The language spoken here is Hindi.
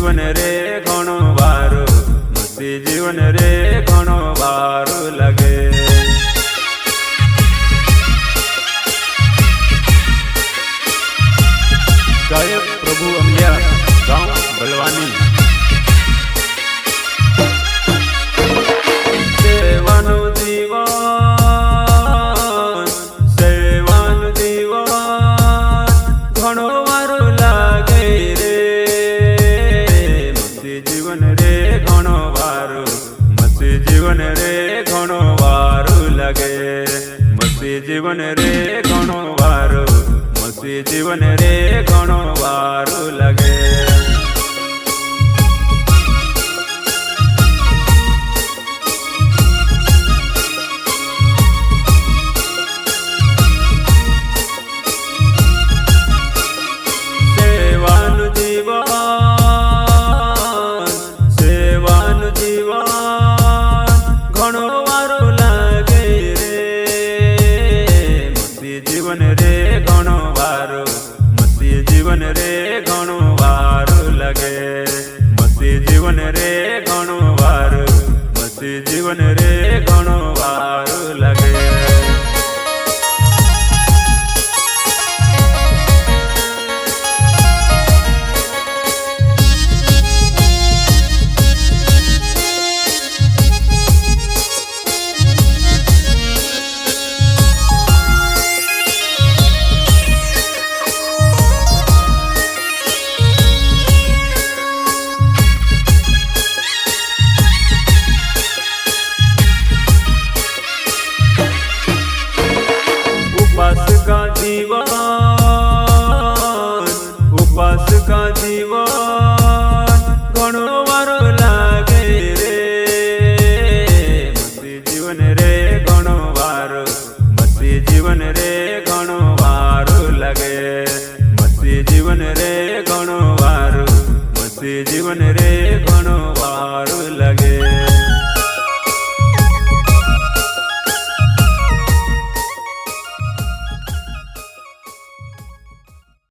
जीवन रे घणो वारो, मस्ती जीवन रे घणो वारो लगे। गायक प्रभु अमिया, गांव बलवानी। सेवानु जीवन, सेवानु जीवन घणो वारो लागे रे, मस्ती जीवन रे घणो वारो, मस्ती जीवन रे घणो वारो लगे। मस्ती जीवन रे घणो वारो, मस्ती जीवन रे घणो वारो लगे। सेवानु जीवन, सेवानु जीवन घणो वारो लागे रे, मस्ती जीवन रे घणो वारो, मस्ती जीवन रे घणो वारो लगे। मस्ती जीवन रे घणो वारो, मस्ती जीवन रे घणो वारो लगे। उपास का जीवन, उपास का जीवन घणो वारो लागे रे, मस्ती जीवन रे घणो वारो, मस्ती जीवन रे घणो वारो लगे। मस्ती जीवन रे घणो वारो, मस्ती जीवन रे घणो वारो लगे।